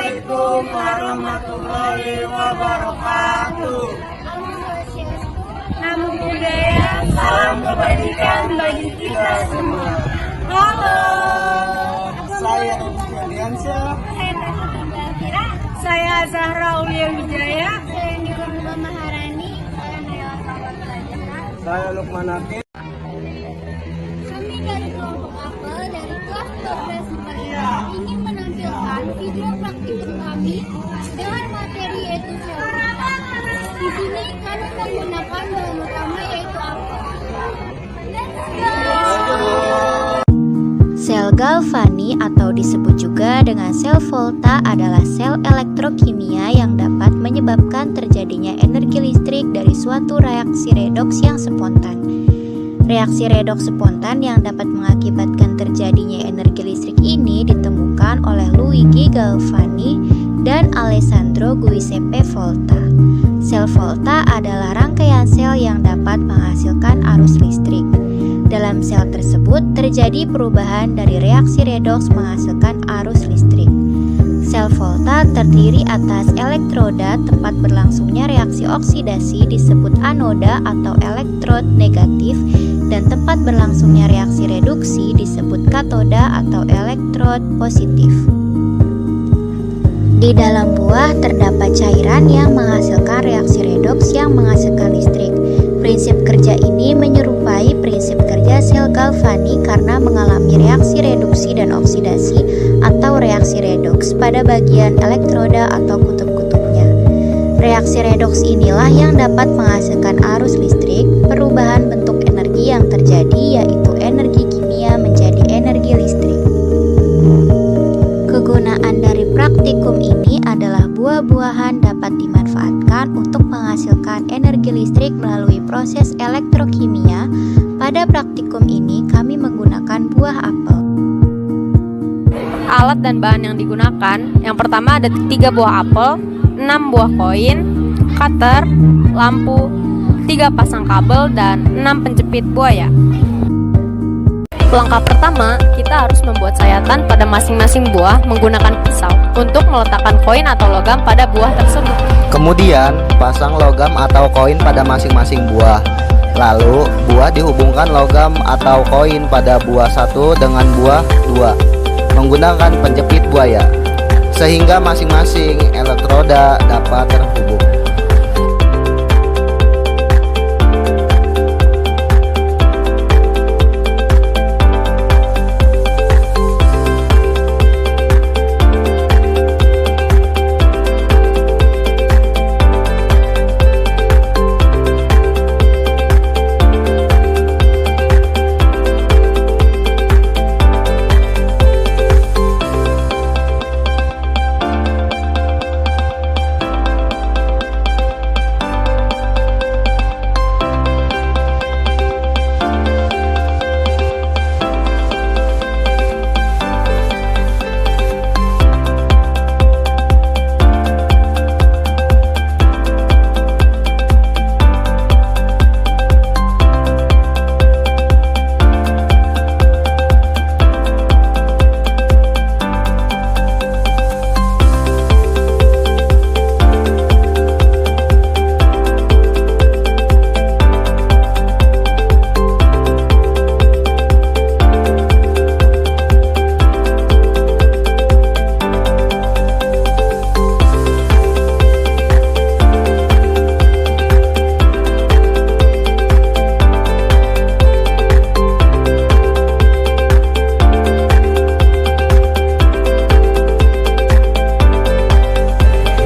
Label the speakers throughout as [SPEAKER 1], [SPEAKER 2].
[SPEAKER 1] Assalamualaikum warahmatullahi wabarakatuh.
[SPEAKER 2] Namo Buddhaya, salam kebajikan bagi kita semua. Halo,
[SPEAKER 1] Saya Rizky Aliansyah.
[SPEAKER 2] saya Zahra Aulia Wijaya.
[SPEAKER 3] Saya Nirunda Maharani. Saya Nela Sawat Rajana.
[SPEAKER 1] Saya Lukman Hakim.
[SPEAKER 3] Kami dari kelompok apel dari kelas 12 IPA ingin menampilkan video praktikum kami dengan materi yaitu sel. Di sini kami menggunakan bahan utama yaitu apel.
[SPEAKER 4] Sel galvani atau disebut juga dengan sel volta adalah sel elektrokimia yang dapat menyebabkan terjadinya energi listrik dari suatu reaksi redoks yang spontan. Reaksi redoks spontan yang dapat mengakibatkan terjadinya energi listrik ini ditemukan oleh Luigi Galvani dan Alessandro Giuseppe Volta. Sel volta adalah rangkaian sel yang dapat menghasilkan arus listrik. Dalam sel tersebut terjadi perubahan dari reaksi redoks menghasilkan arus listrik. Sel volta terdiri atas elektroda tempat berlangsungnya reaksi oksidasi disebut anoda atau elektrod negatif dan tempat berlangsungnya reaksi reduksi disebut katoda atau elektrod positif. Di dalam buah terdapat cairan yang menghasilkan reaksi redoks yang menghasilkan listrik. Prinsip kerja ini menyerupai prinsip kerja sel galvani karena mengalami reaksi reduksi dan oksidasi atau reaksi redoks pada bagian elektroda atau kutub-kutubnya. Reaksi redoks inilah yang dapat menghasilkan arus listrik. Perubahan bentuk energi yang terjadi yaitu energi kimia menjadi energi listrik. Kegunaan dari praktikum ini adalah buah-buahan dapat dimanfaatkan untuk menghasilkan energi listrik melalui proses elektrokimia. Pada praktikum ini kami menggunakan buah apel.
[SPEAKER 5] Alat dan bahan yang digunakan, yang pertama ada 3 buah apel, 6 buah koin, cutter, lampu, 3 pasang kabel, dan 6 penjepit buaya. Langkah pertama, kita harus membuat sayatan pada masing-masing buah menggunakan pisau untuk meletakkan koin atau logam pada buah tersebut.
[SPEAKER 6] Kemudian, pasang logam atau koin pada masing-masing buah. Lalu, buah dihubungkan logam atau koin pada buah 1 dengan buah 2 menggunakan penjepit buaya, sehingga masing-masing elektroda dapat terhubung.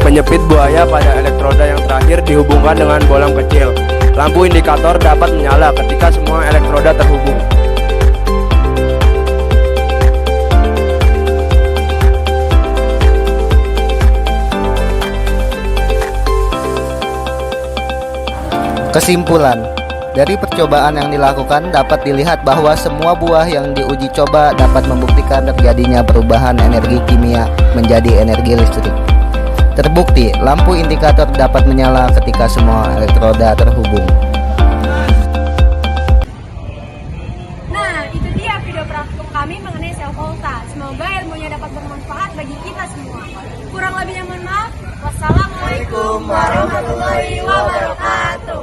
[SPEAKER 7] Penjepit buaya pada elektroda yang terakhir dihubungkan dengan bolam kecil. Lampu indikator dapat menyala ketika semua elektroda terhubung.
[SPEAKER 6] Kesimpulan, dari percobaan yang dilakukan dapat dilihat bahwa semua buah yang diuji coba dapat membuktikan terjadinya perubahan energi kimia menjadi energi listrik. Terbukti, lampu indikator dapat menyala ketika semua elektroda terhubung.
[SPEAKER 2] Nah, itu dia video praktikum kami mengenai sel volta. Semoga ilmunya dapat bermanfaat bagi kita semua. Kurang warahmatullahi wabarakatuh.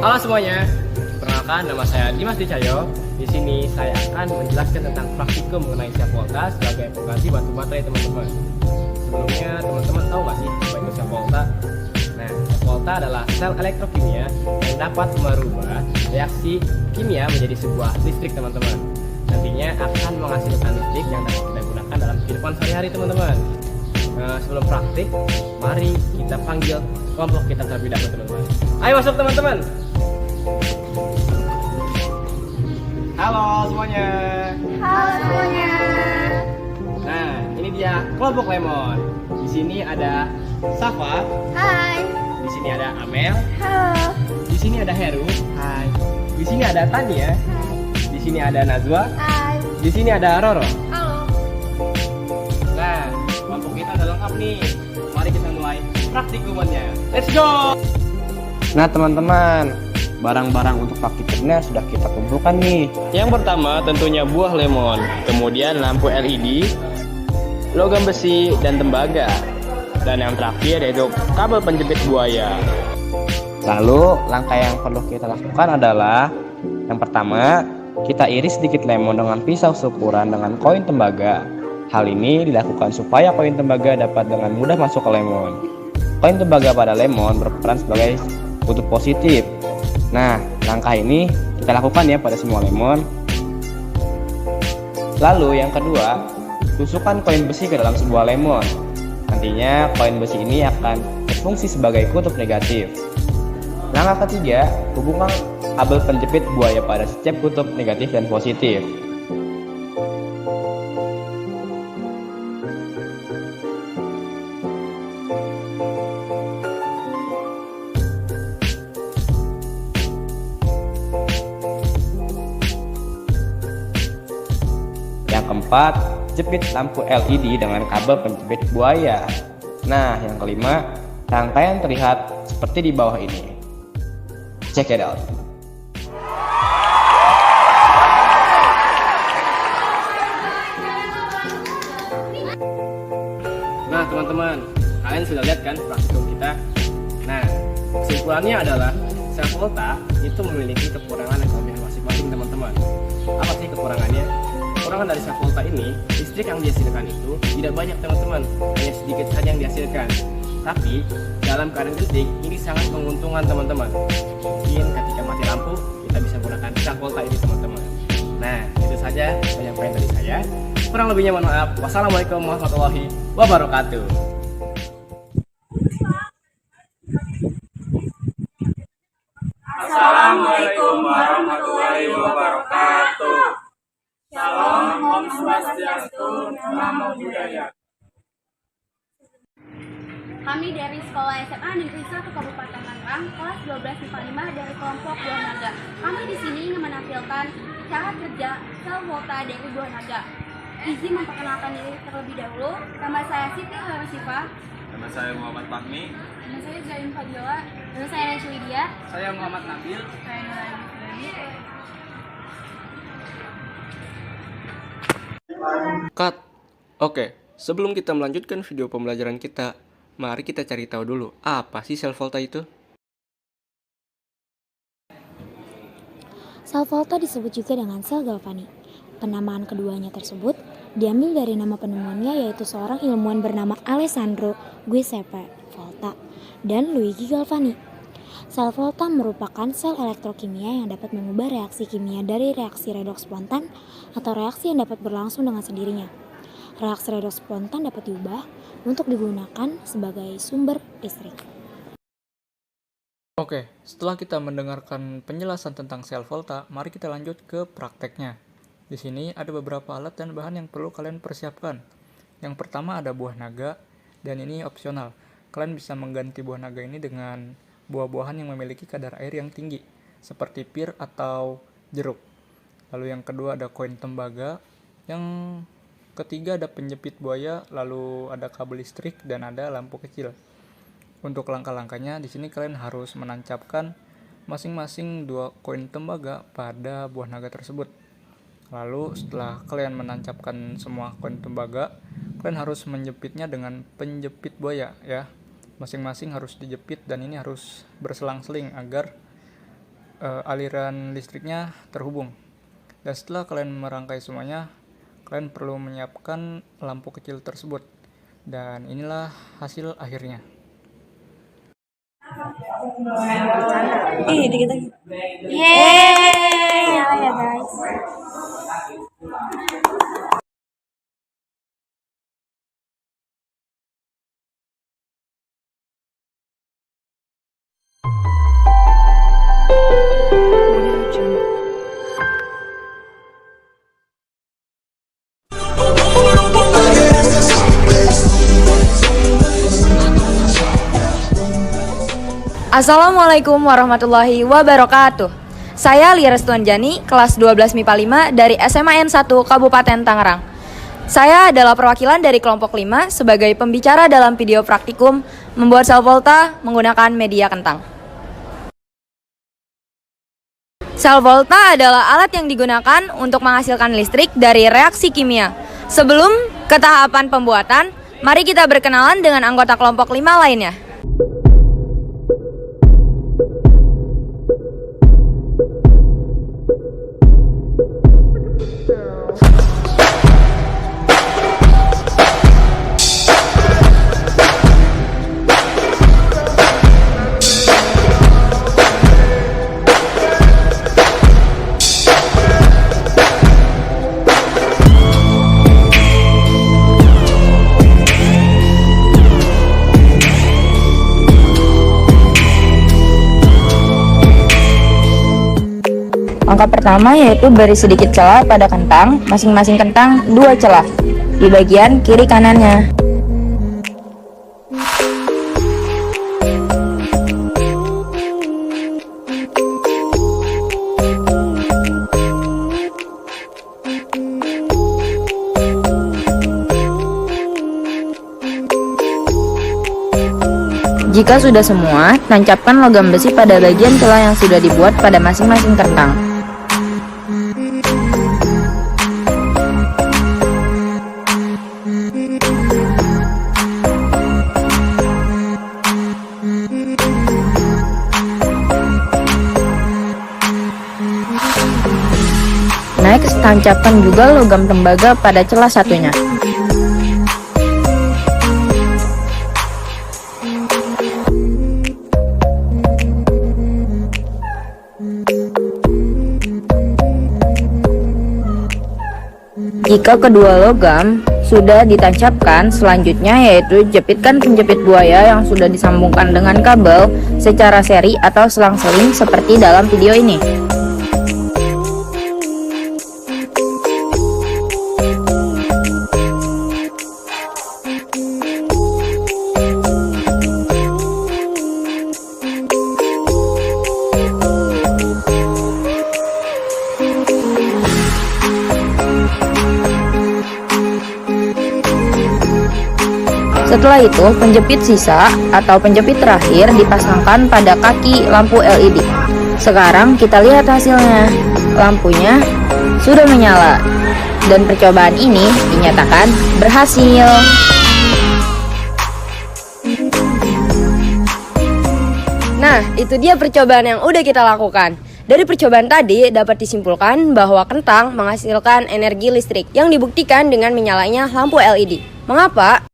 [SPEAKER 7] Halo semuanya, perkenalkan nama saya Dimas Dicayo. Di sini saya akan menjelaskan tentang praktikum mengenai sel volta sebagai pengganti batu baterai teman-teman. Sebelumnya teman-teman tahu nggak sih apa itu sel volta? Nah, sel volta adalah sel elektrokimia yang dapat merubah reaksi kimia menjadi sebuah listrik teman-teman. Nantinya akan menghasilkan listrik yang dapat kita gunakan dalam kehidupan sehari-hari teman-teman. Sebelum praktik, mari kita panggil kelompok kita terlebih dahulu teman-teman. Ayo masuk teman-teman. Halo semuanya.
[SPEAKER 3] Halo semuanya.
[SPEAKER 7] Nah, ini dia kelompok Lemon. Di sini ada Safa,
[SPEAKER 3] Hai.
[SPEAKER 7] di sini ada Amel,
[SPEAKER 3] Halo.
[SPEAKER 7] di sini ada Heru, hai. Di sini ada Tania, di sini ada Nazwa,
[SPEAKER 3] Hai.
[SPEAKER 7] di sini ada Roro.
[SPEAKER 3] Halo.
[SPEAKER 7] Nah, kelompok kita udah lengkap nih. Mari kita mulai praktikumannya. Let's go. Nah, teman-teman, barang-barang untuk praktikumnya sudah kita kumpulkan nih. Yang pertama tentunya buah lemon, kemudian lampu LED, logam besi, dan tembaga. Dan yang terakhir yaitu kabel penjepit buaya. Lalu langkah yang perlu kita lakukan adalah yang pertama, kita iris sedikit lemon dengan pisau seukuran dengan koin tembaga. Hal ini dilakukan supaya koin tembaga dapat dengan mudah masuk ke lemon. Koin tembaga pada lemon berperan sebagai kutub positif. Nah, langkah ini kita lakukan ya pada semua lemon. Lalu yang kedua, tusukkan koin besi ke dalam sebuah lemon. Nantinya koin besi ini akan berfungsi sebagai kutub negatif. Langkah ketiga, hubungkan kabel penjepit buaya pada setiap kutub negatif dan positif. Yang keempat, jepit lampu LED dengan kabel penjepit buaya. Nah, yang kelima, rangkaian terlihat seperti di bawah ini. Check it out. Nah, teman-teman, kalian sudah lihat kan praktikum kita? Nah, kesimpulannya adalah sel volta itu memiliki kekurangan dan kelebihan masing-masing teman-teman. Apa sih kekurangannya? Kekurangan dari sel volta ini, listrik yang dihasilkan itu tidak banyak teman-teman, hanya sedikit saja yang dihasilkan. Tapi dalam keadaan genting ini sangat menguntungkan teman-teman. Mungkin ketika mati lampu kita bisa menggunakan sel volta ini teman-teman. Nah, itu saja penyampaian dari saya. Kurang lebihnya mohon maaf. Wassalamualaikum warahmatullahi wabarakatuh.
[SPEAKER 1] Assalamualaikum warahmatullahi wabarakatuh. Salam Om Swastiastu, Namo Buddhaya.
[SPEAKER 3] Kami dari Sekolah SMA Negeri 1 Kabupaten Tangerang, kelas 12 IPA 5 dari kelompok Buah Naga. Kami di sini ingin menampilkan cara kerja sel volta dari buah naga. Izin memperkenalkan diri terlebih dahulu. Nama saya Siti Harasifa.
[SPEAKER 1] Nama saya Muhammad Fahmi.
[SPEAKER 3] Nama saya Zain Fadila. Nama saya Naisha Widya.
[SPEAKER 1] Saya Muhammad Nabil.
[SPEAKER 3] Saya Nurani Fitrani.
[SPEAKER 7] Cut. Oke, sebelum kita melanjutkan video pembelajaran kita, mari kita cari tahu dulu apa sih sel volta itu.
[SPEAKER 8] Sel volta disebut juga dengan sel galvanik. Penamaan keduanya tersebut diambil dari nama penemuannya, yaitu seorang ilmuwan bernama Alessandro Giuseppe Volta dan Luigi Galvani. Sel volta merupakan sel elektrokimia yang dapat mengubah reaksi kimia dari reaksi redoks spontan atau reaksi yang dapat berlangsung dengan sendirinya. Reaksi redoks spontan dapat diubah untuk digunakan sebagai sumber listrik.
[SPEAKER 9] Oke, setelah kita mendengarkan penjelasan tentang sel volta, mari kita lanjut ke prakteknya. Di sini ada beberapa alat dan bahan yang perlu kalian persiapkan. Yang pertama ada buah naga, dan ini opsional. Kalian bisa mengganti buah naga ini dengan buah-buahan yang memiliki kadar air yang tinggi, seperti pir atau jeruk. Lalu yang kedua ada koin tembaga. Yang ketiga ada penjepit buaya, lalu ada kabel listrik dan ada lampu kecil. Untuk langkah-langkahnya di sini kalian harus menancapkan masing-masing 2 koin tembaga pada buah naga tersebut. Lalu setelah kalian menancapkan semua koin tembaga, kalian harus menjepitnya dengan penjepit buaya ya. Masing-masing harus dijepit dan ini harus berselang-seling agar aliran listriknya terhubung. Dan setelah kalian merangkai semuanya, kalian perlu menyiapkan lampu kecil tersebut. Dan inilah hasil akhirnya.
[SPEAKER 2] Dikit lagi. Yeay, nyala ya guys.
[SPEAKER 5] Assalamualaikum warahmatullahi wabarakatuh. Saya Lia Restuan Jani, kelas 12 MIPA 5 dari SMA N1 Kabupaten Tangerang. Saya adalah perwakilan dari kelompok 5 sebagai pembicara dalam video praktikum membuat sel volta menggunakan media kentang. Sel volta adalah alat yang digunakan untuk menghasilkan listrik dari reaksi kimia. Sebelum ke tahapan pembuatan, mari kita berkenalan dengan anggota kelompok 5 lainnya.
[SPEAKER 10] Langkah pertama yaitu beri sedikit celah pada kentang, masing-masing kentang 2 celah di bagian kiri kanannya. Jika sudah semua, tancapkan logam besi pada bagian celah yang sudah dibuat pada masing-masing kentang. Next, tancapkan juga logam tembaga pada celah satunya. Jika kedua logam sudah ditancapkan, selanjutnya yaitu jepitkan penjepit buaya yang sudah disambungkan dengan kabel secara seri atau selang-seling seperti dalam video ini. Setelah itu, penjepit sisa atau penjepit terakhir dipasangkan pada kaki lampu LED. Sekarang kita lihat hasilnya. Lampunya sudah menyala dan percobaan ini dinyatakan berhasil.
[SPEAKER 5] Nah, itu dia percobaan yang udah kita lakukan. Dari percobaan tadi dapat disimpulkan bahwa kentang menghasilkan energi listrik yang dibuktikan dengan menyalanya lampu LED. Mengapa?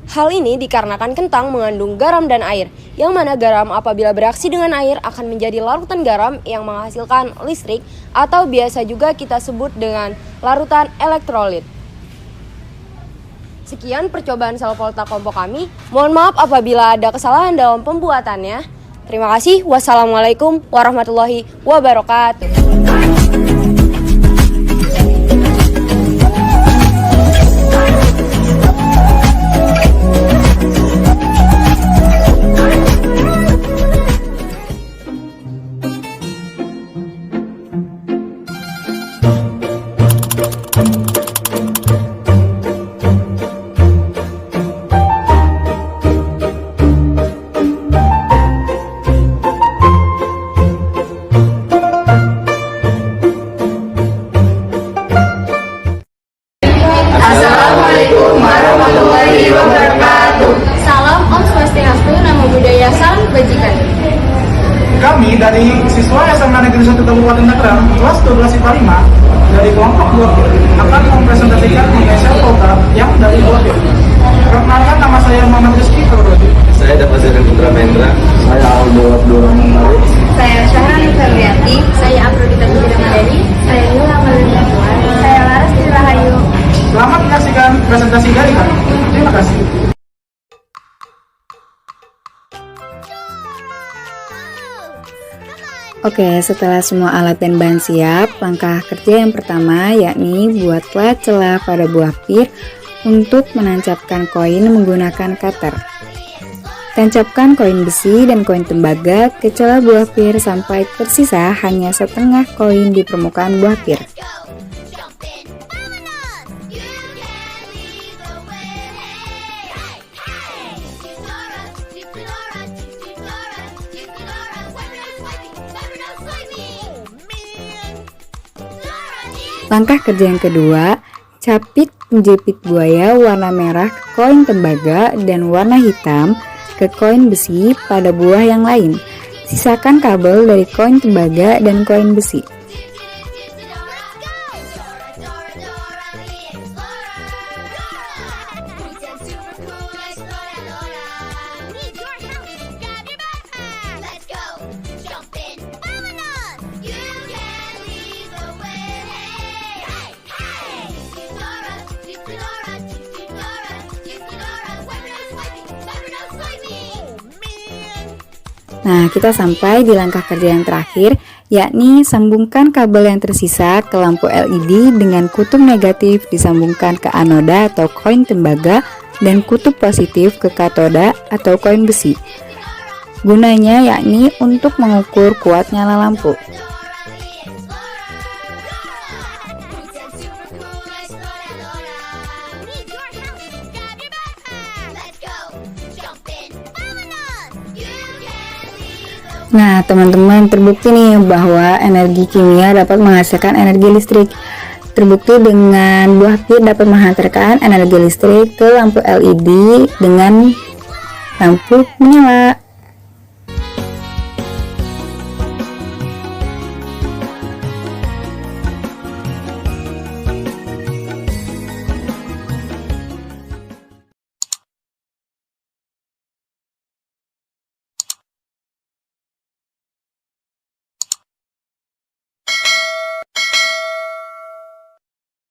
[SPEAKER 5] Hal ini dikarenakan kentang mengandung garam dan air, yang mana garam apabila bereaksi dengan air akan menjadi larutan garam yang menghasilkan listrik atau biasa juga kita sebut dengan larutan elektrolit. Sekian percobaan sel volta kelompok kami. Mohon maaf apabila ada kesalahan dalam pembuatannya. Terima kasih. Wassalamualaikum warahmatullahi wabarakatuh.
[SPEAKER 11] Siswa SMA Negeri 1 Kabupaten Tangerang kelas 12 IPA 5 dari kelompok 2 akan mempresentasikan mengenai sel volta yang dari 2. Perkenalkan, nama saya Muhammad Rizky Torodi.
[SPEAKER 1] Saya dapat dari Putra Mendra.
[SPEAKER 6] Saya Aldo Abdurrahman.
[SPEAKER 2] Saya Syahrani Febrianti. Saya Afrodita Putri Ramadhani. Saya Nila Malina. Saya Laras Rahayu.
[SPEAKER 11] Selamat menyaksikan presentasi dari kami. Terima kasih.
[SPEAKER 10] Oke, setelah semua alat dan bahan siap, langkah kerja yang pertama yakni buatlah celah pada buah pir untuk menancapkan koin menggunakan cutter. Tancapkan koin besi dan koin tembaga ke celah buah pir sampai tersisa hanya setengah koin di permukaan buah pir. Langkah kerja yang kedua, capit penjepit buaya warna merah ke koin tembaga dan warna hitam ke koin besi pada buah yang lain. Sisakan kabel dari koin tembaga dan koin besi. Nah, kita sampai di langkah kerja yang terakhir, yakni sambungkan kabel yang tersisa ke lampu LED dengan kutub negatif disambungkan ke anoda atau koin tembaga dan kutub positif ke katoda atau koin besi. Gunanya yakni untuk mengukur kuat nyala lampu. Nah, teman-teman, terbukti nih bahwa energi kimia dapat menghasilkan energi listrik. Terbukti dengan buah pir dapat menghantarkan energi listrik ke lampu LED dengan lampu menyala.